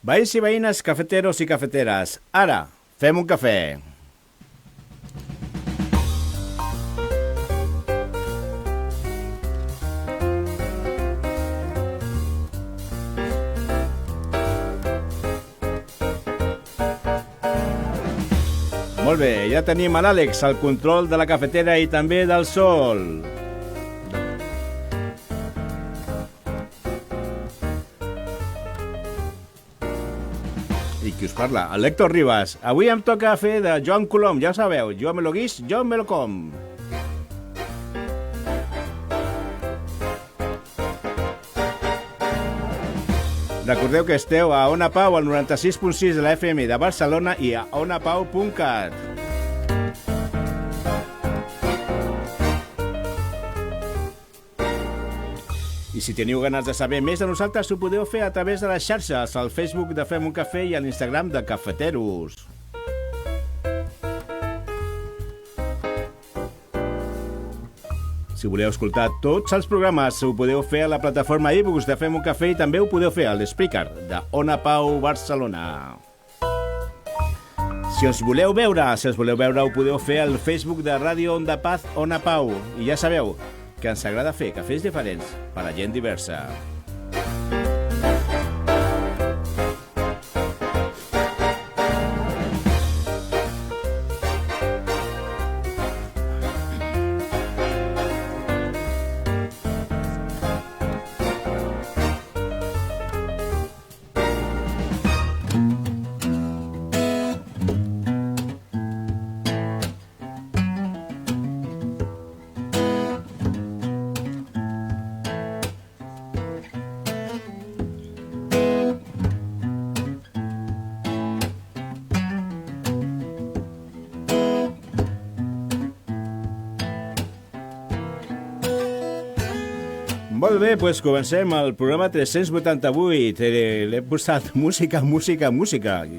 Veïns i veïnes, cafeteros i cafeteres, ara fem un cafè. Molt bé, ja tenim a l'Àlex al control de la cafetera i també del sol. I qui us parla? El Héctor Ribas. Avui em toca fer de Joan Colom, ja ho sabeu. Jo me lo guix, jo me lo com. Recordeu que esteu a Ona Pau al 96.6 de la FM de Barcelona i a onapau.cat. I si teniu ganes de saber més de nosaltres, ho podeu fer a través de les xarxes, al Facebook de Fem un Cafè i a l'Instagram de Cafeteros. Si voleu escoltar tots els programes, ho podeu fer a la plataforma iBooks de Fem un Cafè i també ho podeu fer a l'Spreaker de Ona Pau Barcelona. Si us voleu veure, ho podeu fer al Facebook de Ràdio Onda Paz Ona Pau. I ja sabeu que ens agrada fer cafès diferents per a gent diversa. Molt bé, doncs comencem el programa 388. L'he posat música.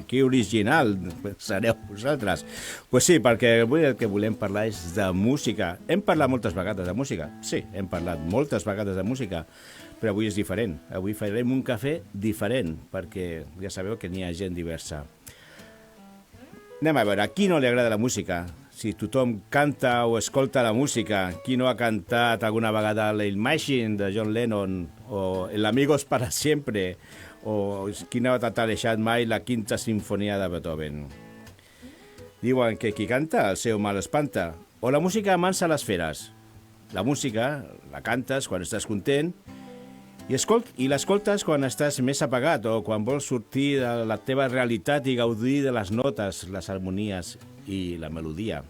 Que original sereu vosaltres. Doncs sí, perquè avui el que volem parlar és de música. Hem parlat moltes vegades de música. Sí, hem parlat moltes vegades de música, però avui és diferent. Avui farem un cafè diferent, perquè ja sabeu que n'hi ha gent diversa. Anem a veure, a qui no li agrada la música? Si tothom canta o escolta la música, qui no ha cantat alguna vegada l'Imagine de John Lennon o El Amigos para Siempre o qui no ha tatalejat mai la Quinta Sinfonia de Beethoven? Diuen que qui canta el seu mal espanta o la música amansa les feres. La música la cantes quan estàs content i l'escoltes quan estàs més apagat o quan vols sortir de la teva realitat i gaudir de les notes, les harmonies i la melodia.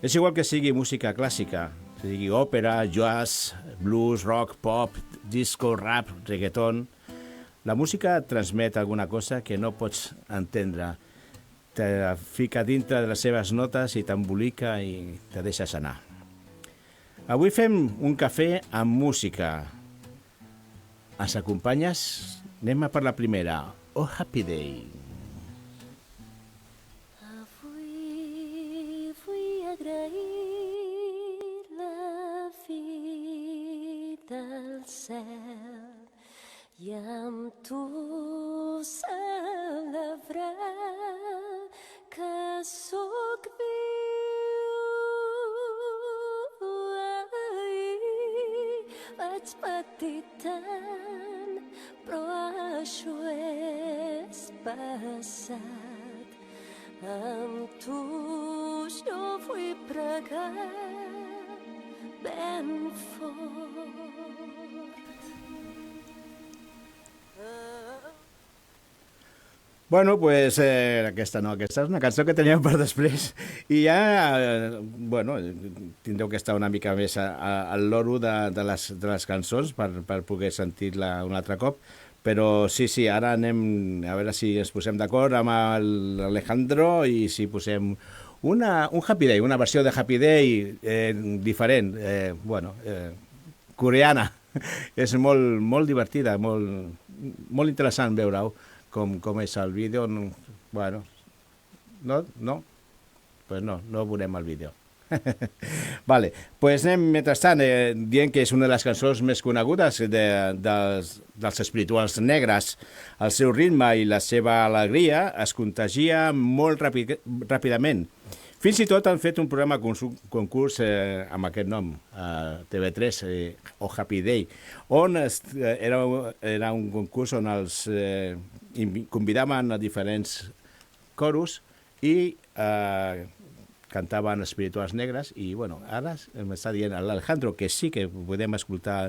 És igual que sigui música clàssica, que sigui òpera, jazz, blues, rock, pop, disco, rap, reggaeton. La música et transmet alguna cosa que no pots entendre. Te fica dintre de les seves notes i t'embolica i te deixes anar. Avui fem un cafè amb música. Ens acompanyes? Anem a per la primera. Oh, Happy Day. Del cel i amb tu celebrar que sóc viu. Ahir vaig patir tant, però això és passat. Amb tu jo vull pregar ben fort. Bueno, pues aquesta és una cançó que teníem per després i ja, bueno, tindreu que estar una mica més al loro de les cançons per poder sentir-la un altre cop, però sí, ara anem a veure si ens posem d'acord amb l'Alejandro i si posem un Happy Day, una versió de Happy Day diferent, coreana. És molt divertida, molt interessant veure-ho, com és el vídeo. Bueno, no? Pues no veurem el vídeo. Vale, pues anem mentrestant dient que és una de les cançons més conegudes dels espirituals negres. El seu ritme i la seva alegria es contagia molt ràpidament. Fins i tot han fet un programa concurs amb aquest nom, TV3, o Happy Day, on era un concurs on els convidaven a diferents coros i cantaven espirituals negres i, bueno, ara m'està dient l'Alejandro que sí que podem escoltar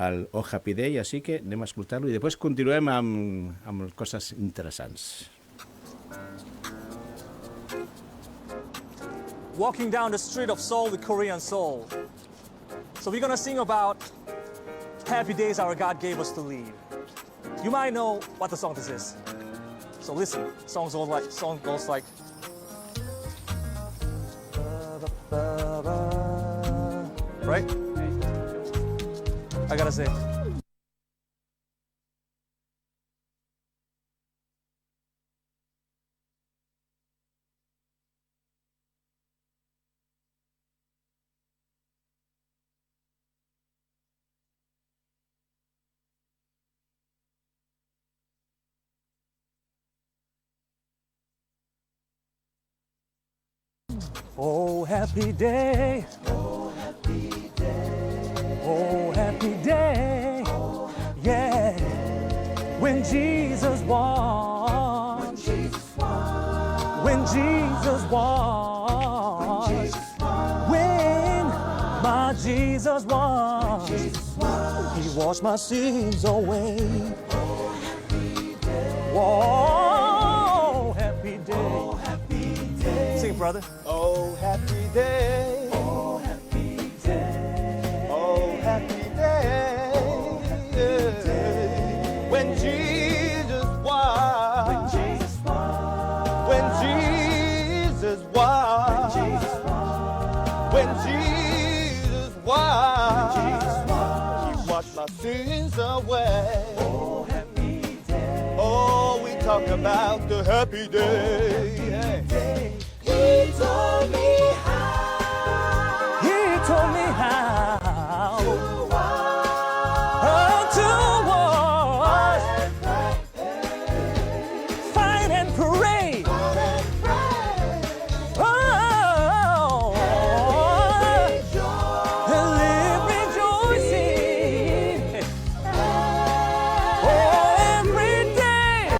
el Oh Happy Day, així que anem a escoltar-lo i després continuem amb coses interessants. Walking down the street of Seoul with Korean soul. So we're gonna sing about happy days our God gave us to live. You might know what the song this is. So listen, song goes like right? I gotta say. Oh, happy day. Oh, happy day. Oh, happy day. Oh, yeah. When Jesus won. When Jesus won. When Jesus won. When Jesus won. When my Jesus won. When Jesus won. He washed my sins away. Oh, happy day. Whoa, happy day. Oh, happy day. Sing, brother. Oh, happy day. Oh, happy day. Oh, happy day. Oh, happy day. When Jesus won. When Jesus won. When Jesus won. When Jesus won. When Jesus won. When Jesus won. He washed my sins away. Oh, happy day. Oh, we talk about the happy day. Happy day. He told me how. He told me how to wash, fight and pray. Oh, and live rejoicing. Oh, every day.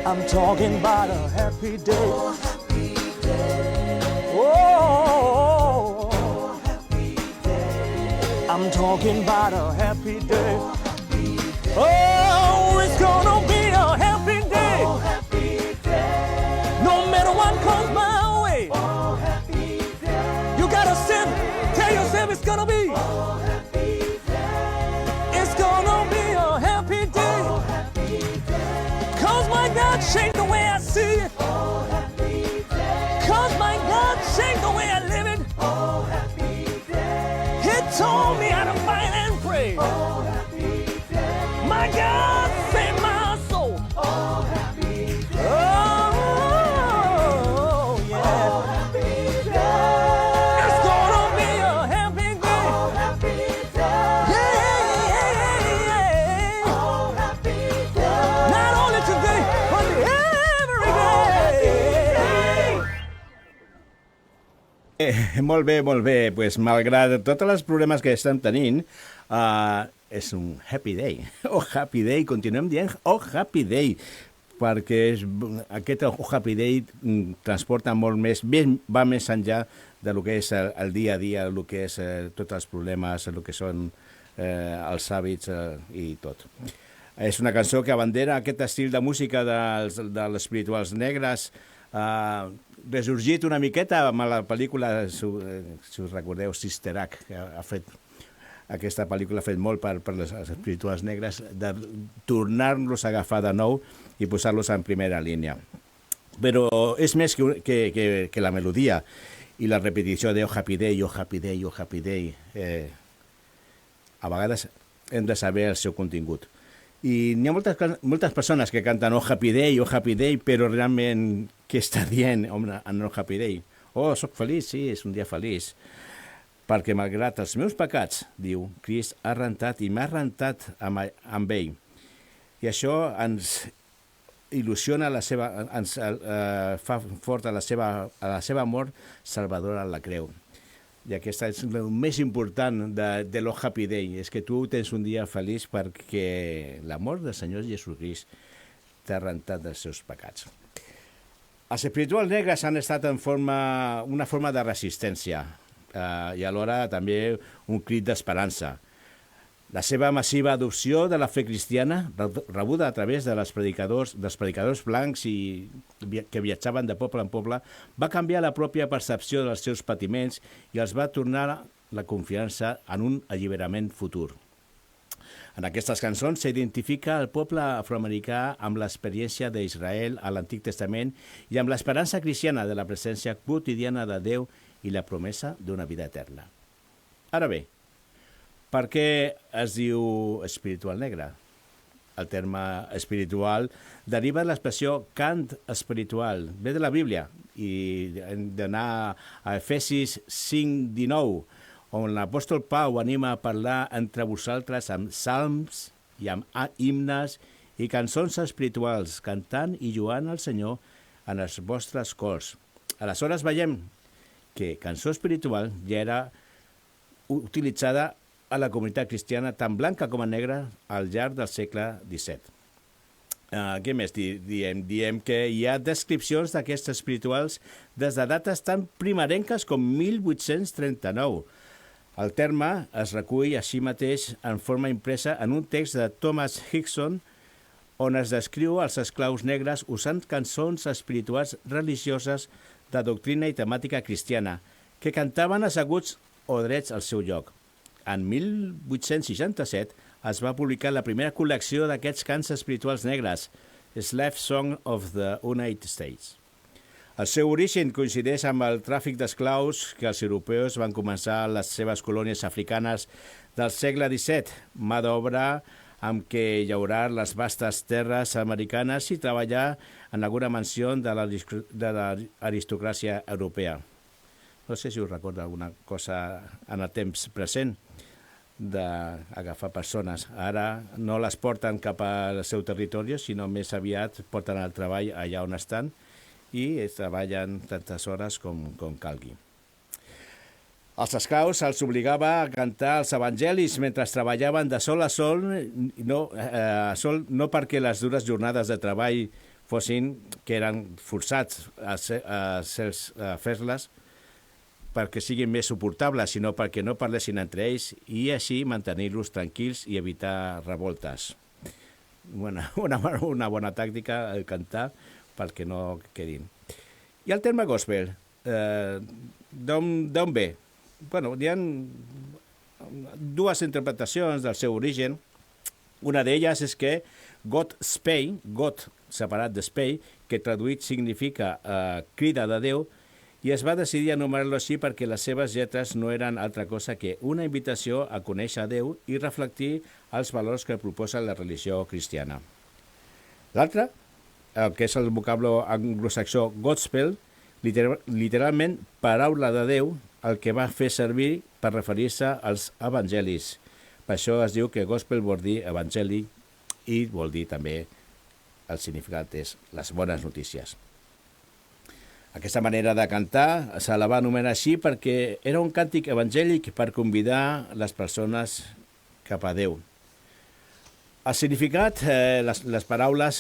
I'm talking about a happy day. Oh, happy day. Oh, happy day. I'm talking about a happy day. Oh, it's gonna be a happy day. Oh, happy day. No matter what comes my way. Oh, happy day. You gotta tell yourself it's gonna be. Oh, happy day. It's gonna be a happy day. Oh, happy day. 'Cause my God changed the way I see it. Oh, happy day. 'Cause my God changed the way I live it. Oh, happy day. He told me how to fight and pray. Oh, happy day. My God saved my soul. Oh, happy day. Oh, yeah. Oh, happy day. It's gonna be a happy day. Oh, happy day. Yeah, yeah, yeah. Oh, happy day. Molt bé, molt bé. Pues, malgrat tots els problemes que estem tenint, és un happy day. Oh, happy day. Continuem dient oh, happy day, perquè aquest oh, happy day transporta molt més, va més enllà de lo que és el dia a dia, el que és tots els problemes, el que són els hàbits i tot. És una cançó que abandera aquest estil de música dels espirituals negres, resorgit una miqueta amb la pel·lícula, si us recordeu, Sister Act, que ha fet aquesta pel·lícula ha fet molt per les espirituals negres, de tornar-los a agafar de nou i posar-los en primera línia. Però és més que la melodia i la repetició de oh happy day, oh happy day, oh happy day. A vegades hem de saber el seu contingut. I n'hi ha moltes persones que canten oh happy day, però realment què està dient en oh happy day? Oh, soc feliç, sí, és un dia feliç. Perquè malgrat els meus pecats, diu, Crist ha rentat i m'ha rentat amb ell. I això ens il·lusiona ens fa fort a la seva mort salvadora a la creu. I aquesta és el més important de lo happy day, és que tu tens un dia feliç perquè la mort del Senyor Jesucrist t'ha rentat dels seus pecats. Els espirituals negres han estat una forma de resistència i alhora també un crit d'esperança. La seva massiva adopció de la fe cristiana, rebuda a través dels predicadors blancs que viatjaven de poble en poble, va canviar la pròpia percepció dels seus patiments i els va tornar la confiança en un alliberament futur. En aquestes cançons s'identifica el poble afroamericà amb l'experiència d'Israel a l'Antic Testament i amb l'esperança cristiana de la presència quotidiana de Déu i la promesa d'una vida eterna. Ara bé, per què es diu espiritual negre? El terme espiritual deriva de l'expressió cant espiritual. Ve de la Bíblia i hem d'anar a Efesis 5:19, on l'apòstol Pau anima a parlar entre vosaltres amb salms i amb himnes i cançons espirituals, cantant i lloant al Senyor en els vostres cors. Aleshores veiem que cançó espiritual ja era utilitzada a la comunitat cristiana tant blanca com a negra al llarg del segle XVII. Què més diem? Diem que hi ha descripcions d'aquests espirituals des de dates tan primerenques com 1839. El terme es recull així mateix en forma impresa en un text de Thomas Higson on es descriu els esclaus negres usant cançons espirituals religioses de doctrina i temàtica cristiana que cantaven asseguts o drets al seu lloc. En 1867 es va publicar la primera col·lecció d'aquests cants espirituals negres, Slave Song of the United States. El seu origen coincideix amb el tràfic d'esclaus que els europeus van començar a les seves colònies africanes del segle XVII, mà d'obra amb què llaurar les vastes terres americanes i treballar en alguna mansió de l'aristocràcia europea. No sé si us recorda alguna cosa en el temps present d'agafar persones. Ara no les porten cap al seu territori, sinó més aviat porten el treball allà on estan i treballen tantes hores com calgui. Els esclaus els obligava a cantar els evangelis mentre treballaven de sol a sol, no perquè les dures jornades de treball fossin que eren forçats a fer-les, perquè siguin més suportables, sinó perquè no parlessin entre ells i així mantenir-los tranquils i evitar revoltes. Una bona tàctica, el cantar, perquè no quedin. I el terme gospel, d'on ve? Bueno, hi ha dues interpretacions del seu origen. Una d'elles és que God Spey, God separat de Spey, que traduït significa crida de Déu, i es va decidir anomenar-lo així perquè les seves lletres no eren altra cosa que una invitació a conèixer a Déu i reflectir els valors que proposa la religió cristiana. L'altre, el que és el vocable anglosaxó gospel, literalment paraula de Déu, el que va fer servir per referir-se als evangelis. Per això es diu que gospel vol dir evangeli i vol dir també, el significat és les bones notícies. Aquesta manera de cantar se la va anomenar així perquè era un càntic evangèlic per convidar les persones cap a Déu. El significat, les paraules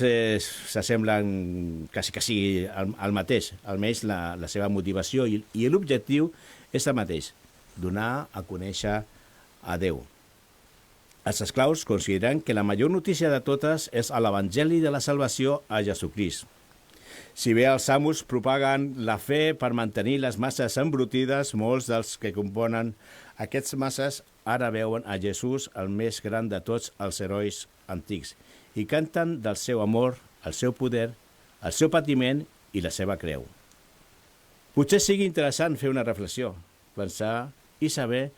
s'assemblen quasi que sigui el mateix, almenys la seva motivació i l'objectiu és el mateix, donar a conèixer a Déu. Els esclaus consideren que la major notícia de totes és l'Evangeli de la salvació a Jesucrist. Si bé els amos propaguen la fe per mantenir les masses embrotides, molts dels que componen aquests masses ara veuen a Jesús el més gran de tots els herois antics i canten del seu amor, el seu poder, el seu patiment i la seva creu. Potser sigui interessant fer una reflexió, pensar i saber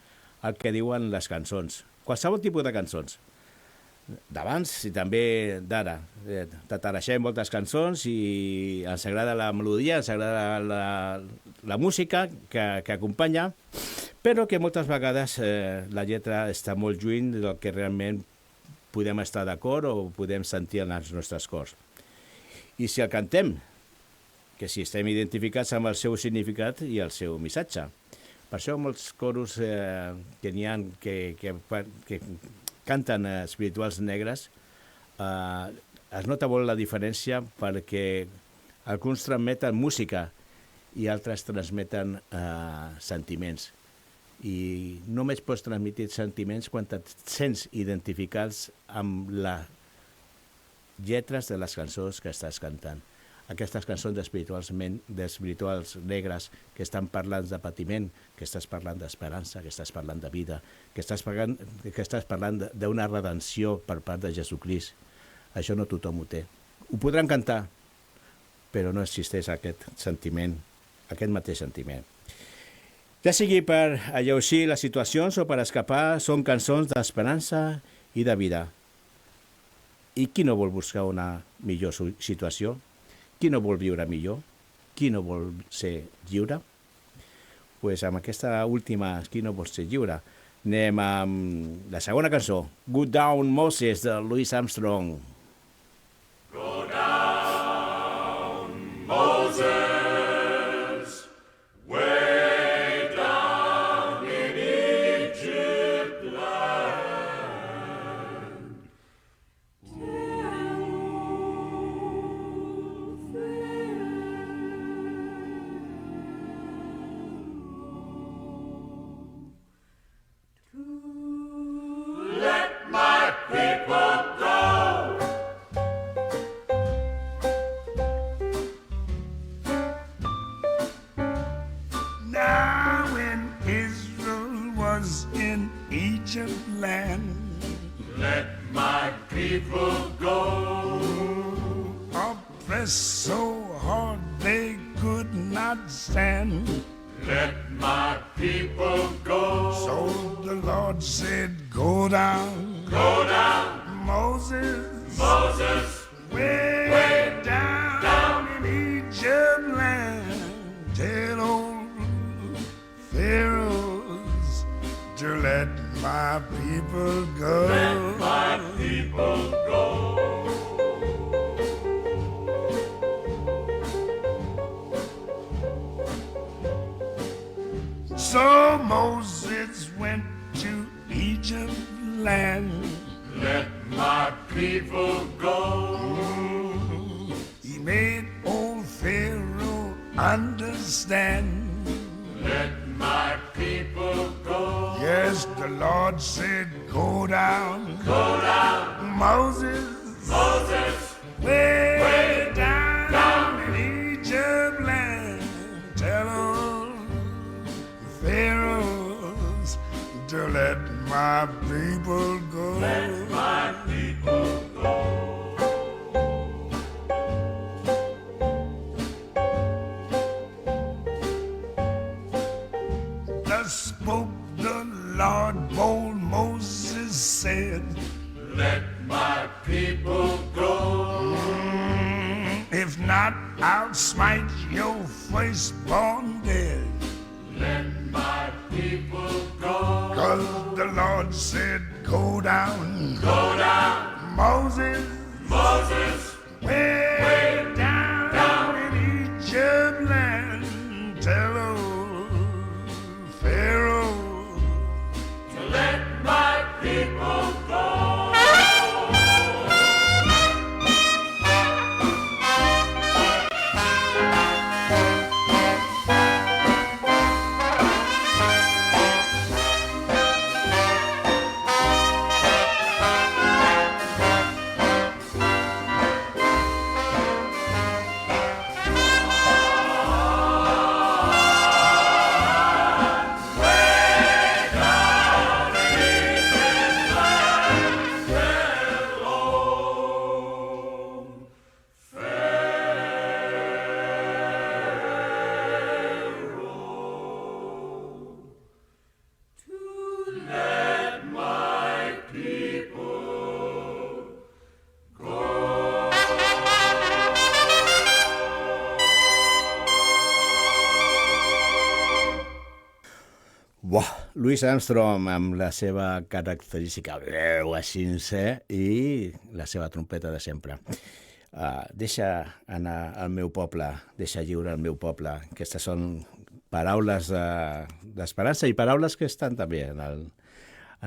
el que diuen les cançons, qualsevol tipus de cançons, d'abans i també d'ara. Tatareixem moltes cançons i ens agrada la melodia, ens agrada la música que acompanya, però que moltes vegades la lletra està molt lluny del que realment podem estar d'acord o podem sentir en els nostres cors. I si el cantem, que si estem identificats amb el seu significat i el seu missatge. Per això molts coros que n'hi ha que canten espirituals negres, es nota molt la diferència perquè alguns transmeten música i altres transmeten sentiments. I només pots transmetre sentiments quan et sents identificats amb les lletres de les cançons que estàs cantant. Aquestes cançons espirituals negres que estan parlant de patiment, que estàs parlant d'esperança, que estàs parlant de vida, que estàs parlant d'una redenció per part de Jesucrist. Això no tothom ho té. Ho podran cantar, però no existeix aquest sentiment, aquest mateix sentiment. Ja sigui per alleuixir les situacions o per escapar, són cançons d'esperança i de vida. I qui no vol buscar una millor situació? Qui no vol viure millor? Qui no vol ser lliure? Pues amb aquesta última, qui no vol ser lliure, anem amb la segona cançó, Go Down Moses, de Louis Armstrong. Go down, Moses, way down in Egypt land. Let my people go. Now when Israel was in Egypt land, Let my people go. oppressed so hard they could not stand. Let my people go. So the Lord said, go down, Moses, Moses, way down in Egypt land. Tell old Pharaohs to let my people go. let my people go. So Moses went to Egypt land. Let my people go. He made old Pharaoh understand. Let my people go. Yes, the Lord said, go down, Moses, Moses, way down in Egypt land. Tell old Pharaohs to let my people go. let my people go. Thus spoke the Lord, bold Moses said, Let my people go. if not, I'll smite your firstborn dead. Let my people go. 'Cause the Lord said, go down, Moses, Moses, way down in Egypt land. people go. Louis Armstrong amb la seva característica veu així i la seva trompeta de sempre. Deixa anar al meu poble, deixa lliure el meu poble. Aquestes són paraules d'esperança i paraules que estan també en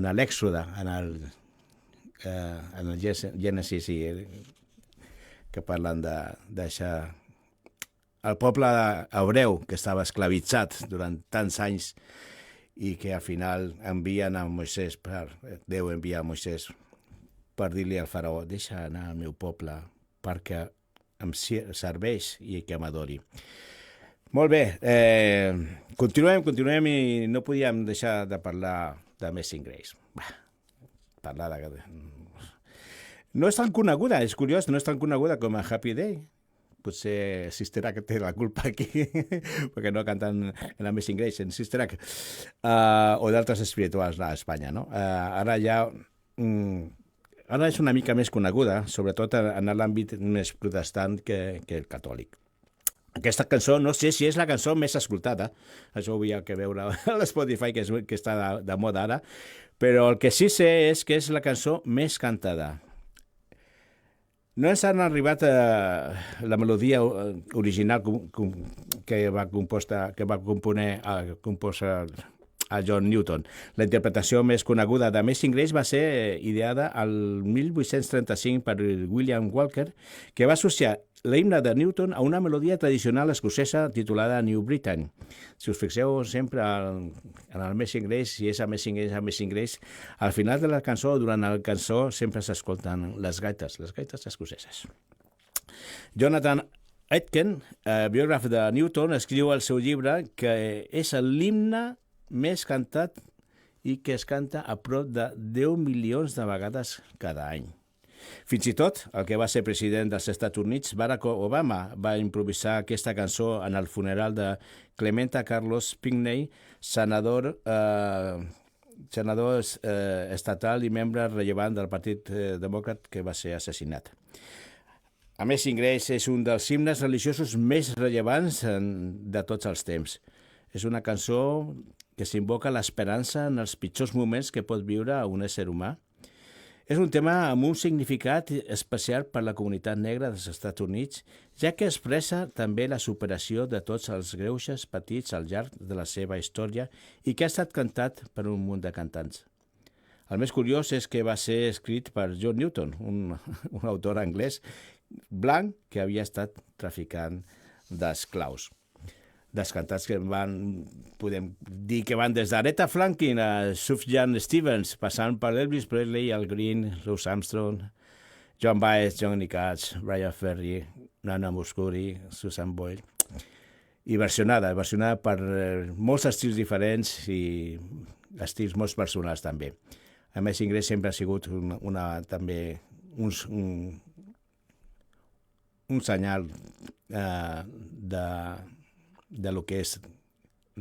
l'Èxode, en el Gènesis, que parlen de deixar el poble hebreu que estava esclavitzat durant tants anys i que al final envien a Moisès, Déu envia a Moisès per dir-li al faraó, deixa anar al meu poble perquè em serveix i que m'adori. Molt bé, continuem i no podíem deixar de parlar d'Amazing Grace. No és tan coneguda, és curiós, no és tan coneguda com a Happy Day. Potser Sister Act té la culpa aquí, perquè no canten en Amazing Grace, en Sister Act, o d'altres espirituals a Espanya, no? Ara és una mica més coneguda, sobretot en l'àmbit més protestant que el catòlic. Aquesta cançó, no sé si és la cançó més escoltada, això ho havia que veure a l'Spotify, que està de moda ara, però el que sí sé és que és la cançó més cantada. No ens han arribat la melodia original que va composar a John Newton. La interpretació més coneguda d'Amazing Grace va ser ideada al 1835 per William Walker, que va associar l'himne de Newton a una melodia tradicional escocesa titulada New Britain. Si us fixeu sempre en Amazing Grace, si és Amazing Grace, al final de la cançó, durant la cançó, sempre s'escolten les gaites escoceses. Jonathan Aitken, biògraf de Newton, escriu al seu llibre que és l'himne més cantat i que es canta a prop de 10 milions de vegades cada any. Fins i tot, el que va ser president dels Estats Units, Barack Obama, va improvisar aquesta cançó en el funeral de Clementa Carlos Pinckney, senador estatal i membre rellevant del Partit Demòcrat que va ser assassinat. Amazing Grace és un dels himnes religiosos més rellevants de tots els temps. És una cançó que s'invoca l'esperança en els pitjors moments que pot viure un ésser humà. És un tema amb un significat especial per la comunitat negra dels Estats Units, ja que expressa també la superació de tots els greuges patits al llarg de la seva història i que ha estat cantat per un munt de cantants. El més curiós és que va ser escrit per John Newton, un autor anglès blanc que havia estat traficant d'esclaus. Dels cantants que podem dir que van des d'Aretha Franklin a Sufjan Stevens, passant per Elvis Presley, Al Green, Louis Armstrong, Joan Baez, Johnny Cash, Bryan Ferry, Nana Mouskouri, Susan Boyle, i versionada per molts estils diferents i estils molt personals també. Amazing Grace sempre ha sigut també un senyal de lo que és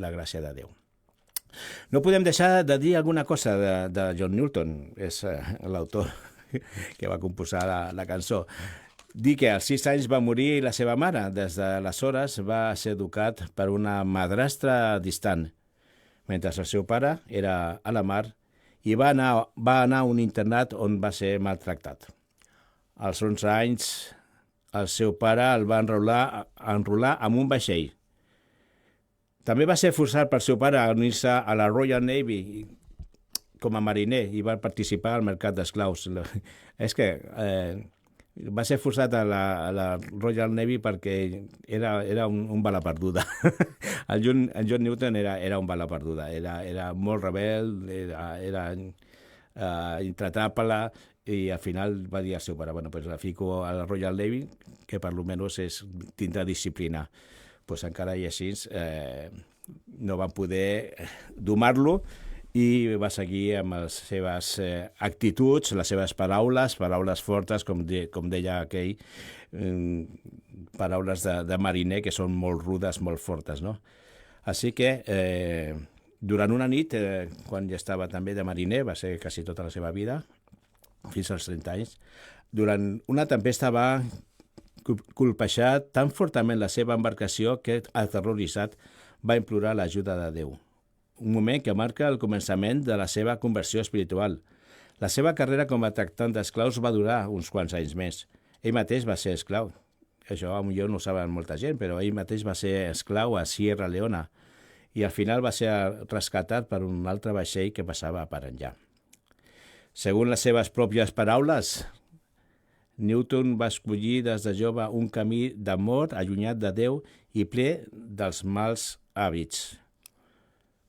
la gràcia de Déu. No podem deixar de dir alguna cosa de John Newton, és l'autor que va composar la cançó. Dir que als 6 anys va morir la seva mare. Des d'aleshores va ser educat per una madrastra distant, mentre el seu pare era a la mar i va anar a un internat on va ser maltractat. Als 11 anys, el seu pare el va enrolar amb un vaixell. També va ser forçat pel seu pare a unir-se a la Royal Navy, com a mariner i va participar al mercat d'esclaus. És que va ser forçat a la Royal Navy perquè era un bala perduda. El John Newton era un bala perduda, era molt rebel, era intratable, i al final va dir al seu pare, bueno, pues la fico a la Royal Navy, que per almenys tindrà disciplina. Pues encara i així no van poder domar-lo i va seguir amb les seves actituds, les seves paraules fortes, com deia aquell, paraules de mariner que són molt rudes, molt fortes, no? Així que durant una nit, quan ja estava també de mariner, va ser quasi tota la seva vida, fins als 30 anys, durant una tempesta va colpejar tan fortament la seva embarcació que, aterroritzat, va implorar l'ajuda de Déu. Un moment que marca el començament de la seva conversió espiritual. La seva carrera com a tractant d'esclaus va durar uns quants anys més. Ell mateix va ser esclau. Això potser no ho saben molta gent, però ell mateix va ser esclau a Sierra Leona i al final va ser rescatat per un altre vaixell que passava per enllà. Segons les seves pròpies paraules, Newton va escollir des de jove un camí d'amor allunyat de Déu i ple dels mals hàbits.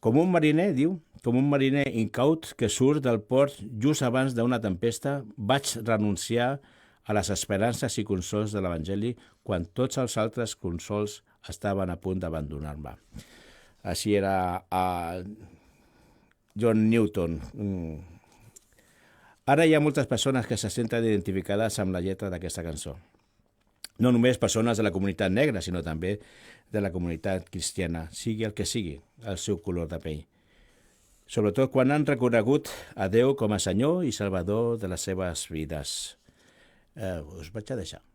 Com un mariner, diu, com un mariner incaut que surt del port just abans d'una tempesta, vaig renunciar a les esperances i consols de l'Evangeli quan tots els altres consols estaven a punt d'abandonar-me. Així era John Newton. Ara hi ha moltes persones que se senten identificades amb la lletra d'aquesta cançó. No només persones de la comunitat negra, sinó també de la comunitat cristiana, sigui el que sigui, el seu color de pell. Sobretot quan han reconegut a Déu com a Senyor i Salvador de les seves vides. Us vaig a deixar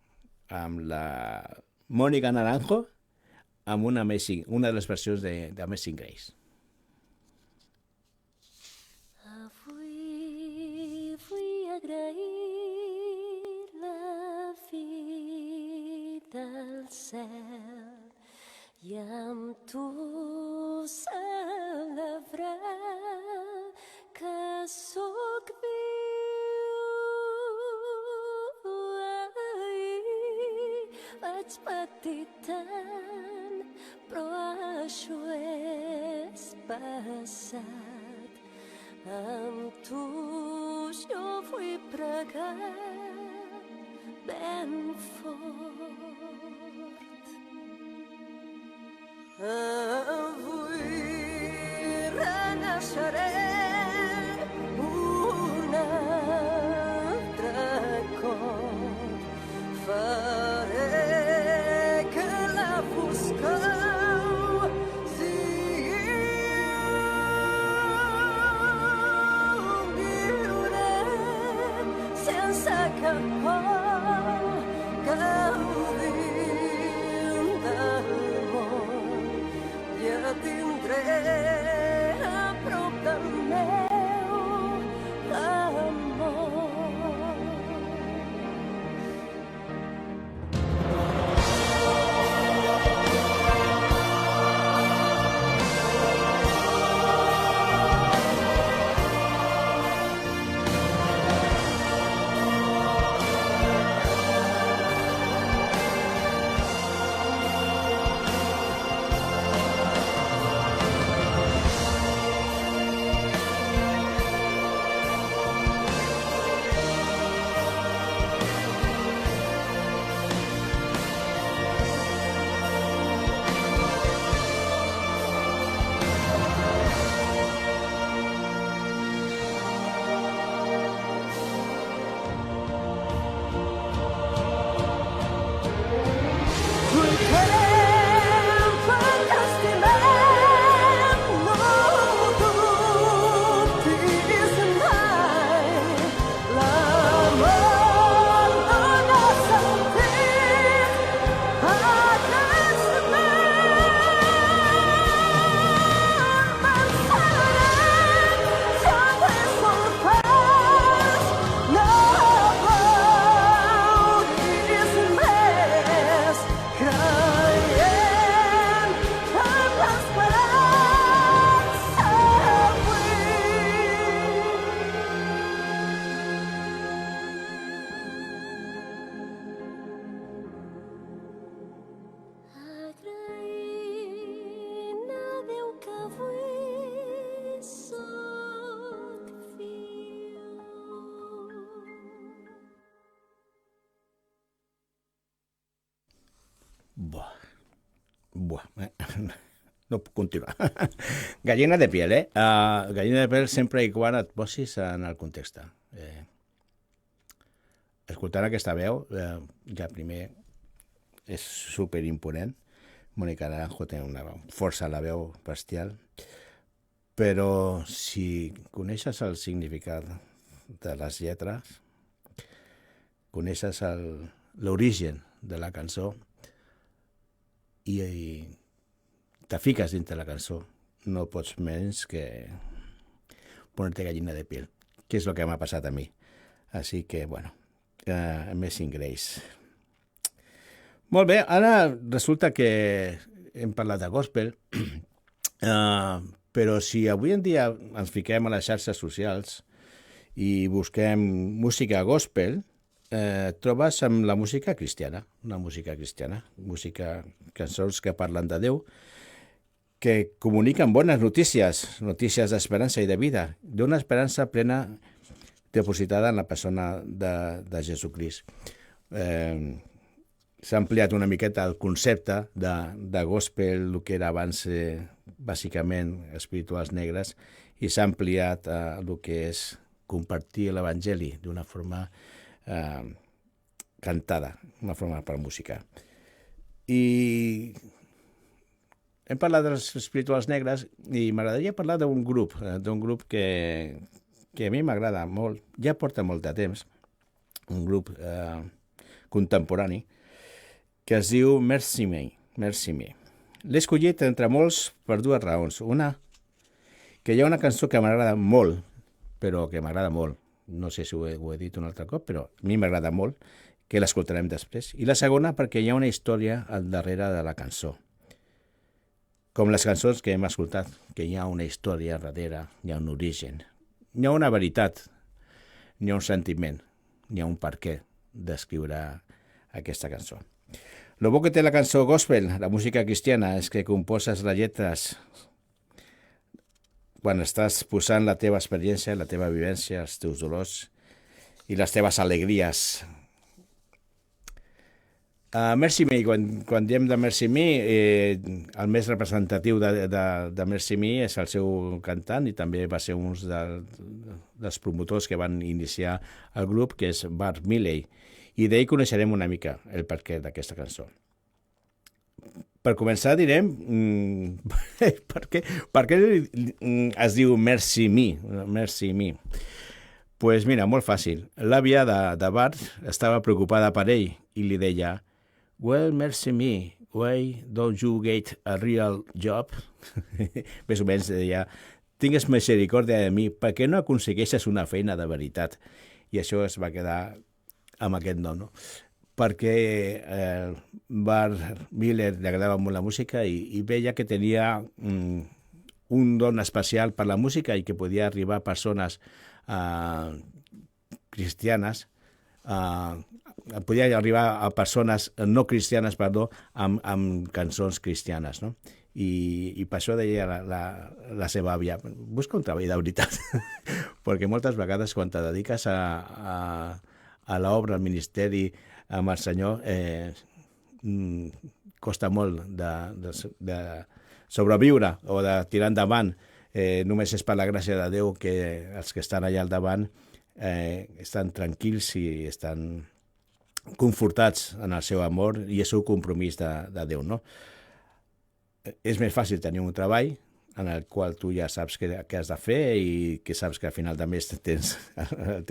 amb la Mónica Naranjo, amb una de les versions d'Amazing Grace. Agrair la vida al cel i amb tu celebrar que sóc viu. Ahir vaig patir tant, però això és passat. Amb tu jo vull pregar ben fort. Avui renaixeré un altre cop. Faré que la foscor cap por, gaudim del món i et tindré a prop del meu amor. Buah. No puc continuar. Gallina de piel, gallina de piel sempre i quan et posis en el context. Escoltant aquesta veu, ja primer és superimponent. Mónica Naranjo té una força a la veu bestial, però si coneixes el significat de les lletres, coneixes l'origen de la cançó i te fiques dintre la cançó, no pots menys que poner-te gallina de piel, que és el que m'ha passat a mi. Així que, bueno, Amazing Grace. Molt bé, ara resulta que hem parlat de gospel, però si avui en dia ens fiquem a les xarxes socials i busquem música gospel, trobes amb la música cristiana, cançons que parlen de Déu, que comuniquen bones notícies d'esperança i de vida, d'una esperança plena depositada en la persona de Jesucrist. S'ha ampliat una miqueta el concepte de gospel, el que era abans bàsicament espirituals negres, i s'ha ampliat el que és compartir l'Evangeli d'una forma cantada, una forma per música. I hem parlat dels espirituals negres i m'agradaria parlar d'un grup que a mi m'agrada molt, ja porta molt de temps, un grup contemporani, que es diu Mercy Me. L'he escollit entre molts per dues raons. Una, que hi ha una cançó que m'agrada molt, no sé si ho he dit un altre cop, però a mi m'agrada molt, que l'escoltarem després. I la segona, perquè hi ha una història al darrere de la cançó. Com les cançons que hem escoltat, que hi ha una història darrere, hi ha un origen, hi ha una veritat, hi ha un sentiment, hi ha un per què d'escriure aquesta cançó. Lo bo que té la cançó gospel, la música cristiana, és que composes les lletres quan estàs posant la teva experiència, la teva vivència, els teus dolors i les teves alegries. Mercy Me, quan diem de Mercy Me, el més representatiu de Mercy Me és el seu cantant i també va ser un dels promotors que van iniciar el grup, que és Bart Milley, i d'ell coneixerem una mica el perquè d'aquesta cançó. Per començar direm per què es diu Mercy Me. Pues mira, molt fàcil. L'àvia de Bart estava preocupada per ell i li deia: "Well, mercy me, why don't you get a real job?" Més o menys deia: "Tingues misericòrdia de mi, per què no aconsegueixes una feina de veritat?" I això es va quedar amb aquest nom, no? Perquè Bart Miller li agradava molt la música i veia que tenia un don especial per la música i que podia arribar a persones cristianes, podia arribar a persones no cristianes, amb cançons cristianes, no? I per això deia la seva àvia: busca un treball de veritat, perquè moltes vegades quan te dediques a l'obra, al ministeri, amb el Senyor, costa molt de sobreviure o de tirar endavant. Només és per la gràcia de Déu que els que estan allà al davant estan tranquils i estan confortats en el seu amor i el seu compromís de Déu, no? És més fàcil tenir un treball en el qual tu ja saps què has de fer i que saps que al final de mes tens la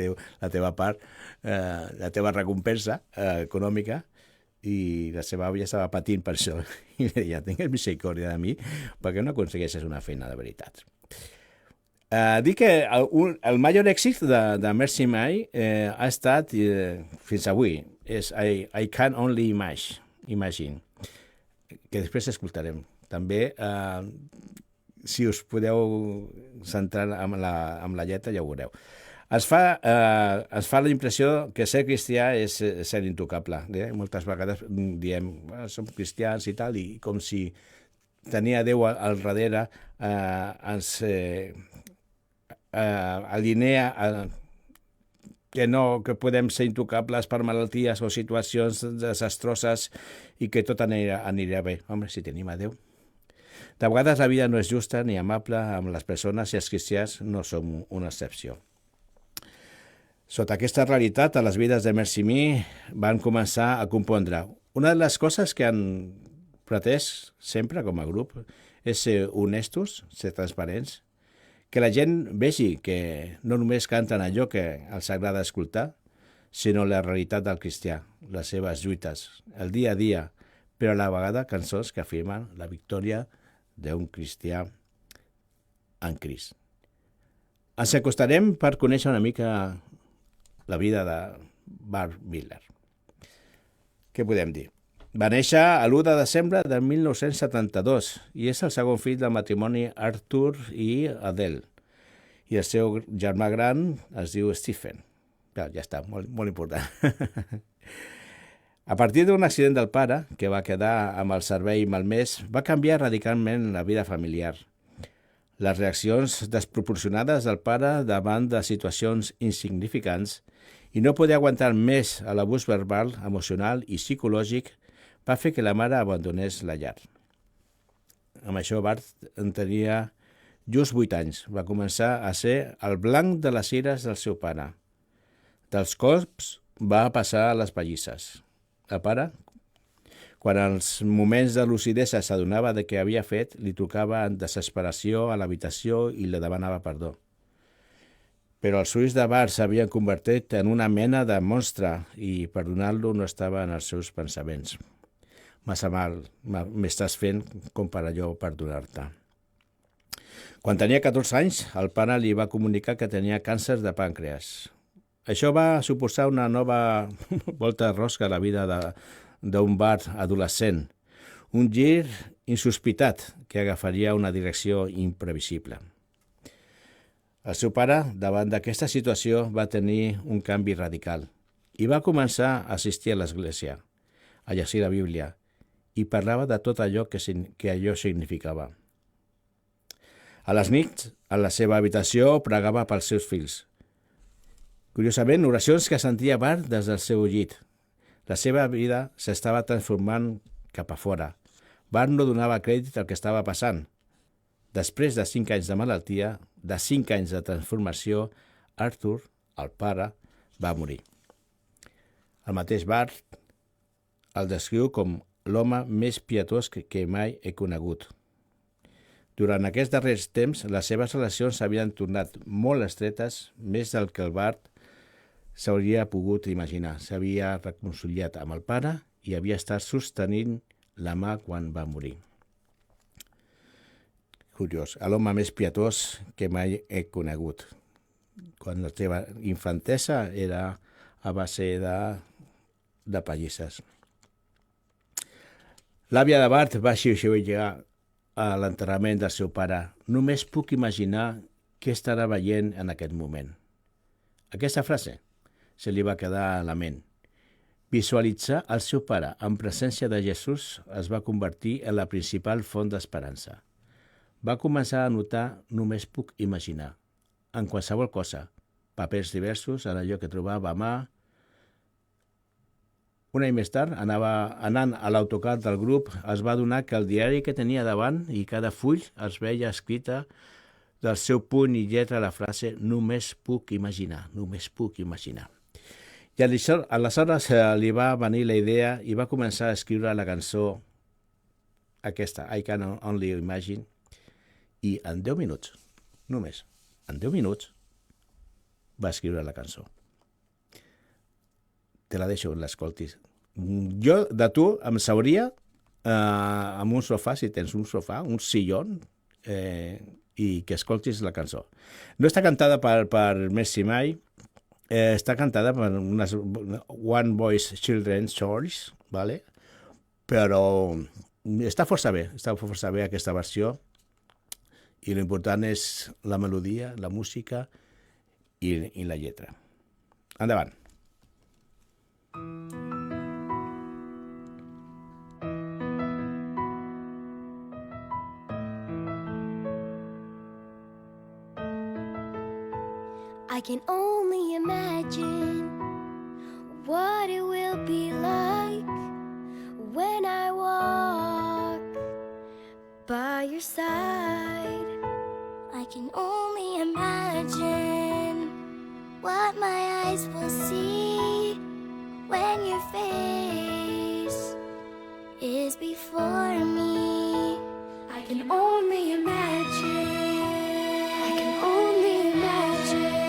teva part, la teva recompensa econòmica, i la seva àvia estava patint per això i deia: "Tingues misericòrdia de mi, perquè no aconsegueixes una feina de veritat." Dic que el major èxit de Mercy Me ha estat, fins avui, és I Can Only Imagine, que després escoltarem. També, si us podeu centrar amb la lletra, ja ho veureu. Es fa la impressió que ser cristià és ser intocable. Moltes vegades diem: som cristians i tal, i com si tenir Déu al darrere ens alinea que podem ser intocables per malalties o situacions desastroses i que tot anirà bé. Home, si tenim a Déu. De vegades la vida no és justa ni amable amb les persones i els cristians no som una excepció. Sota aquesta realitat, a les vides de Mercy Me van començar a compondre. Una de les coses que han pretès sempre com a grup és ser honestos, ser transparents, que la gent vegi que no només canten allò que els agrada escoltar, sinó la realitat del cristià, les seves lluites, el dia a dia, però a la vegada cançons que afirmen la victòria d'un cristià en Crist. Ens acostarem per conèixer una mica la vida de Bart Miller. Què podem dir? Va néixer l'1 de desembre de 1972 i és el segon fill del matrimoni Arthur i Adele. I el seu germà gran es diu Stephen. Ja està, molt important. A partir d'un accident del pare, que va quedar amb el cervell malmès, va canviar radicalment la vida familiar. Les reaccions desproporcionades del pare davant de situacions insignificants i no poder aguantar més l'abús verbal, emocional i psicològic va fer que la mare abandonés la llar. Amb això, Bart en tenia just 8 anys. Va començar a ser el blanc de les ires del seu pare. Dels cops va passar a les pallisses. El pare, quan als moments de lucidesa s'adonava de què havia fet, li trucava en desesperació a l'habitació i li demanava perdó. Però els ulls de Bart s'havien convertit en una mena de monstre i perdonar-lo no estava en els seus pensaments. Massa mal m'estàs fent com per allò perdonar-te. Quan tenia 14 anys, el pare li va comunicar que tenia càncer de pàncreas. Això va suposar una nova volta de rosca a la vida d'un Bart adolescent, un gir insospitat que agafaria una direcció imprevisible. El seu pare, davant d'aquesta situació, va tenir un canvi radical i va començar a assistir a l'església, a llegir la Bíblia, i parlava de tot allò que allò significava. A les nits, a la seva habitació, pregava pels seus fills. Curiosament, oracions que sentia Bart des del seu llit. La seva vida s'estava transformant cap a fora. Bart no donava crèdit al que estava passant. Després de 5 anys de malaltia, de 5 anys de transformació, Arthur, el pare, va morir. El mateix Bart el descriu com l'home més pietós que mai he conegut. Durant aquests darrers temps, les seves relacions s'havien tornat molt estretes, més del que el Bart s'hauria pogut imaginar. S'havia reconciliat amb el pare i havia estat sostenint la mà quan va morir. Curiós, l'home més pietós que mai he conegut. Quan la teva infantesa era a base de pallisses. L'àvia de Bart va xiuxiuejar a l'enterrament del seu pare. Només puc imaginar què estarà veient en aquest moment. Aquesta frase se li va quedar a la ment. Visualitzar el seu pare en presència de Jesús es va convertir en la principal font d'esperança. Va començar a notar només puc imaginar, en qualsevol cosa, papers diversos en allò que trobava a mà. Un any més tard, anant a l'autocar del grup, es va adonar que el diari que tenia davant i cada full es veia escrita del seu puny i lletra la frase «Només puc imaginar, només puc imaginar». I aleshores li va venir la idea i va començar a escriure la cançó aquesta, I Can Only Imagine, i en 10 minuts, només, en 10 minuts, va escriure la cançó. Te la deixo, l'escoltis. Jo, de tu, em sauria amb un sofà, si tens un sofà, un sillon, i que escoltis la cançó. No està cantada per Mercy Me, està cantada per unes One Voice Children's Chorus, ¿vale? Però està força bé aquesta versió, i l'important és la melodia, la música i la lletra. Endavant. I can only imagine what it will be like when I walk by your side. I can only imagine what my eyes will see when your face is before me. I can only imagine. I can only imagine.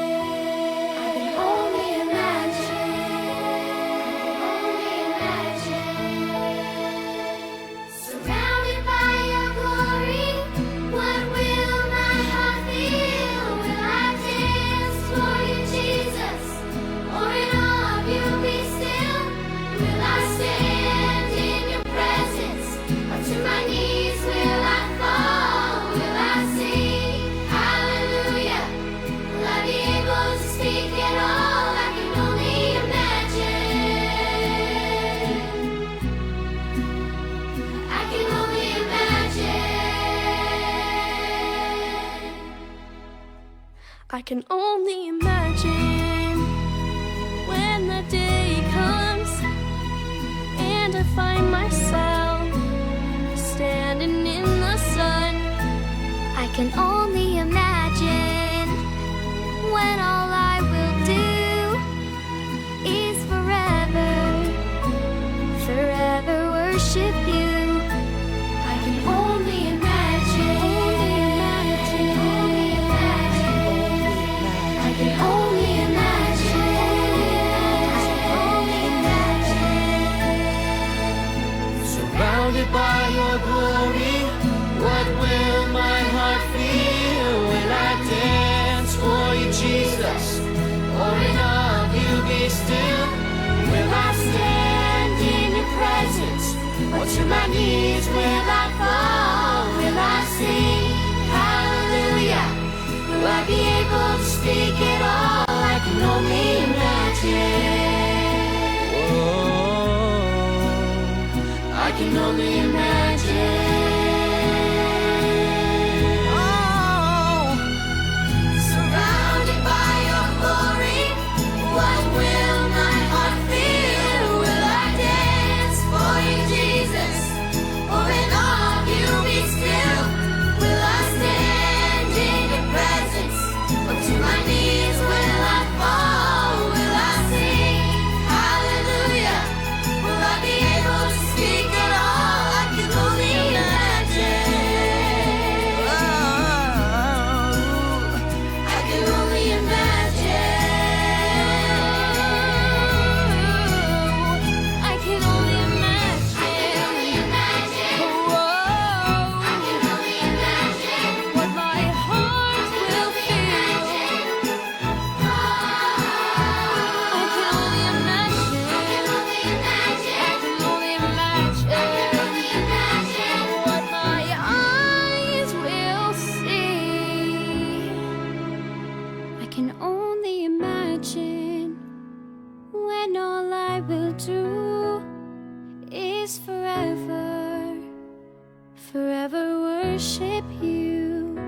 I can only imagine. I can only imagine. Surrounded by your glory, what will my heart feel? Will I dance for you, Jesus? Or in awe of you be still? Will I stand in your presence? Or to my knees will I fall? Will I sing hallelujah? Will I be able to speak at all? I can only imagine. I can only imagine. I can only imagine when the day comes and I find myself standing in the sun. I can only imagine when all I will do is forever, forever worship you. I can only imagine. Only imagine. I can only imagine. I can only imagine. Surrounded by your glory, what will my heart feel? Will I dance for you, Jesus? Or in awe of you be still? Will I stand in your presence? Or to my knees will I fall? Will I sing hallelujah? Will I be able to speak at all? I can only imagine. Whoa, I can only imagine. Oh, surrounded by your glory, what will my heart feel? Will I dance for you, Jesus? Or in awe of you be still? Will I stand in your presence? Or to my knees will I fall? Will I sing hallelujah? Will I be able to speak at all? I can only imagine. I can only imagine. I can only imagine. Whoa. I can only imagine what my heart will feel. I can only imagine. I can only imagine what my eyes will see. I can only imagine when all I will do is forever, forever worship you.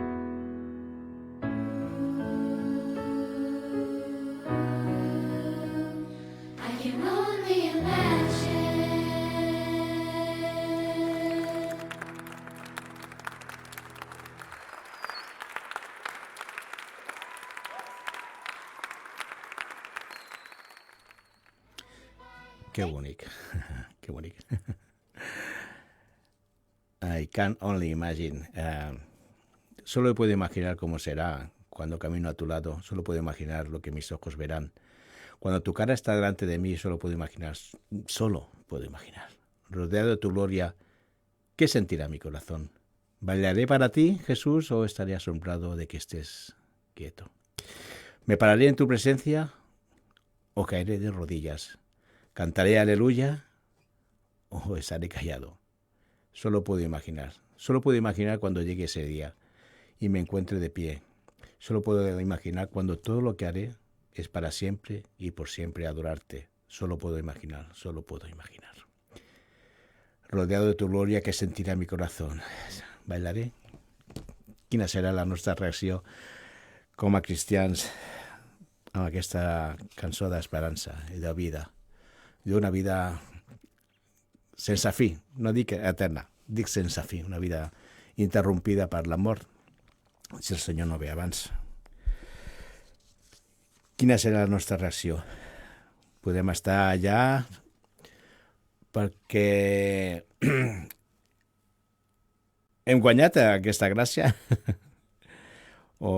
I can only imagine. Que bonic, que bonic. I can only imagine. Solo puedo imaginar cómo será cuando camino a tu lado. Solo puedo imaginar lo que mis ojos verán. Cuando tu cara está delante de mí, solo puedo imaginar. Rodeado de tu gloria, ¿qué sentirá mi corazón? ¿Bailaré para ti, Jesús, o estaré asombrado de que estés quieto? ¿Me pararé en tu presencia o caeré de rodillas? ¿Cantaré aleluya o estaré callado? Solo puedo imaginar cuando llegue ese día y me encuentre de pie. Solo puedo imaginar cuando todo lo que haré es para siempre y por siempre adorarte. Solo puedo imaginar. Rodeado de tu gloria, ¿qué sentirà mi corazón? Bailaré? Quina serà la nostra reacció com a cristians amb aquesta cançó d'esperança i de vida, d'una vida sense fi, no dic eterna, dic sense fi, una vida interrompida per la mort, si el Senyor no ve abans. Quina serà la nostra reacció? Podem estar allà perquè hem guanyat aquesta gràcia o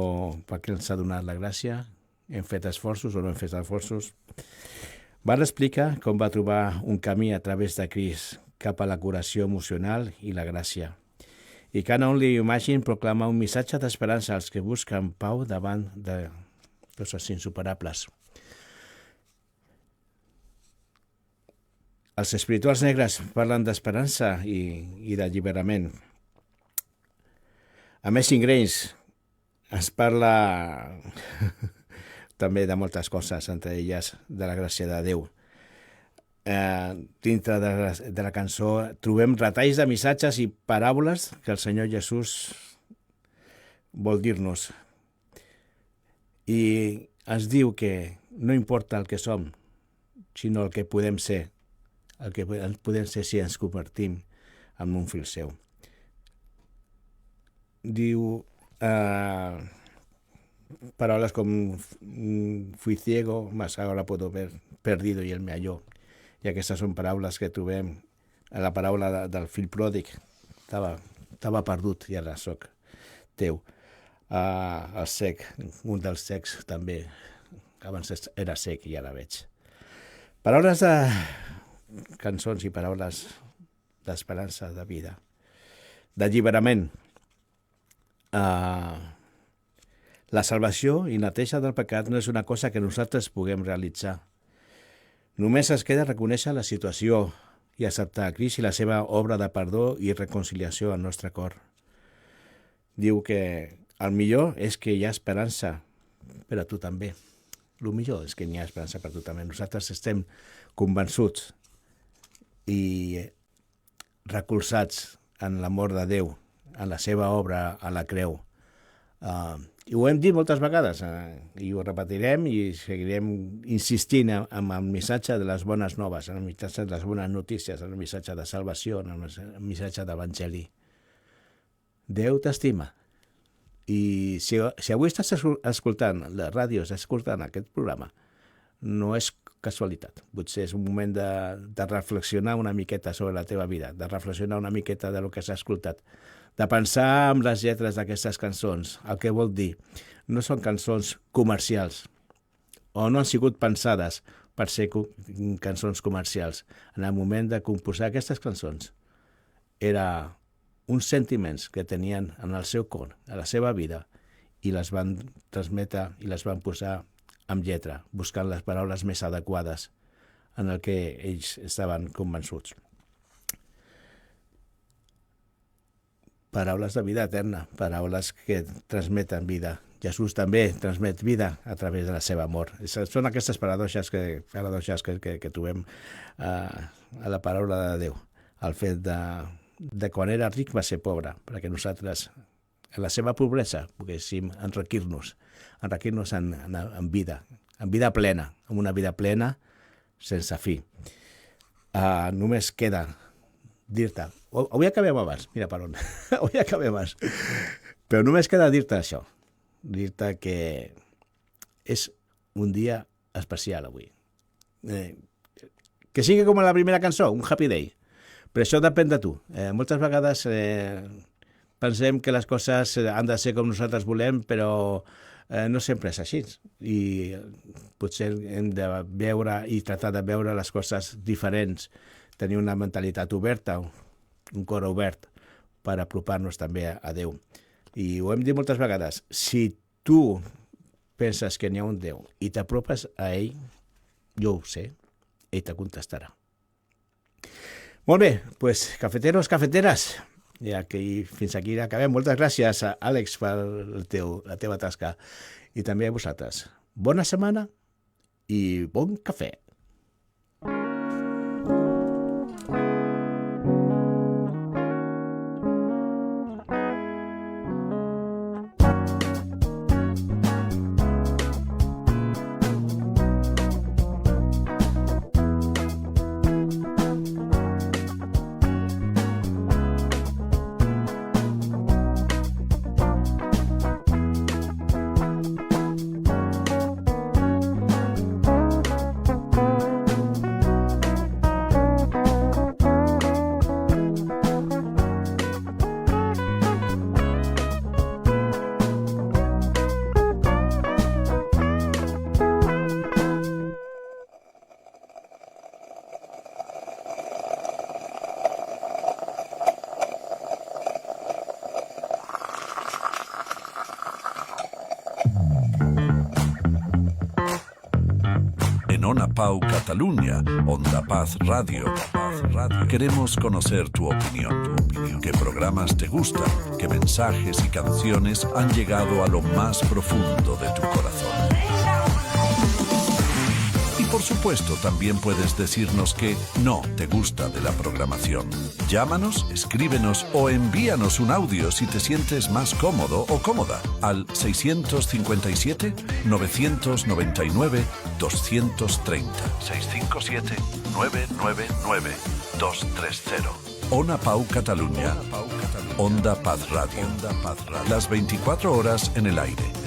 perquè ens ha donat la gràcia, hem fet esforços o no hem fet esforços. Bar explica com va trobar un camí a través de Crist cap a la curació emocional i la gràcia. I Can Only Imagine proclama un missatge d'esperança als que busquen pau davant de tots els insuperables. Els espirituals negres parlen d'esperança i d'alliberament. Amazing Grace es parla també de moltes coses, entre elles de la gràcia de Déu. Dintre de la cançó trobem retalls de missatges i paràboles que el Senyor Jesús vol dir-nos. I ens diu que no importa el que som, sinó el que podem ser, el que podem ser si ens convertim en un fill seu. Diu paraules com fui ciego, mas ahora puedo ver, perdido y él me halló. I aquestes són paraules que trobem a la paraula del fill pròdig. Estava perdut i ara soc teu. El cec, un dels cecs també, abans era cec i ara veig. Paraules de cançons i paraules d'esperança, de vida, d'alliberament. La salvació i neteja del pecat no és una cosa que nosaltres puguem realitzar. Només es queda reconèixer la situació i acceptar a Crist i la seva obra de perdó i reconciliació al nostre cor. Diu que el millor és que hi ha esperança per a tu també. El millor és que hi ha esperança per a tu també. Nosaltres estem convençuts i recolzats en l'amor de Déu, en la seva obra a la creu. I ho hem dit moltes vegades, i ho repetirem i seguirem insistint en el missatge de les bones noves, en el missatge de les bones notícies, en el missatge de salvació, en el missatge d'evangeli. Déu t'estima. I si avui estàs escoltant la ràdio, estàs escoltant aquest programa, no és casualitat. Potser és un moment de reflexionar una miqueta sobre la teva vida, de reflexionar una miqueta de lo que has escoltat, de pensar en les lletres d'aquestes cançons, el que vol dir. No són cançons comercials, o no han sigut pensades per ser cançons comercials. En el moment de composar aquestes cançons, era uns sentiments que tenien en el seu cor, a la seva vida, i les van transmetre i les van posar amb lletra, buscant les paraules més adequades en el que ells estaven convençuts. Paraules de vida eterna, paraules que transmeten vida. Jesús també transmet vida a través de la seva amor. Són aquestes paradoxes que trobem a la paraula de Déu. El fet de quan era ric va ser pobre, perquè nosaltres, en la seva pobresa, poguéssim enriquir-nos en vida plena, en una vida plena sense fi. Només queda dir-te, avui acabem abans, mira per on, avui acabem abans, però només queda dir-te això, dir-te que és un dia especial avui. Que sigui com a la primera cançó, un happy day, però això depèn de tu. Moltes vegades pensem que les coses han de ser com nosaltres volem, però no sempre és així, i potser hem de veure i tratar de veure les coses diferents, tenir una mentalitat oberta, un cor obert, per apropar-nos també a Déu. I ho hem dit moltes vegades, si tu penses que n'hi ha un Déu i t'apropes a ell, jo ho sé, ell te contestarà. Molt bé, doncs cafeteros, cafeteres, ja que fins aquí acabem. Moltes gràcies, Àlex, per la teva tasca, i també a vosaltres. Bona setmana i bon cafè. En Ona Pau Catalunya, Onda Paz Radio. Queremos conocer tu opinión. ¿Qué programas te gustan? ¿Qué mensajes y canciones han llegado a lo más profundo de tu corazón? Y por supuesto, también puedes decirnos que no te gusta de la programación. Llámanos, escríbenos o envíanos un audio si te sientes más cómodo o cómoda al 657-999-230. 657-999-230. Ona Pau Catalunya. Onda Paz Radio. Las 24 horas en el aire.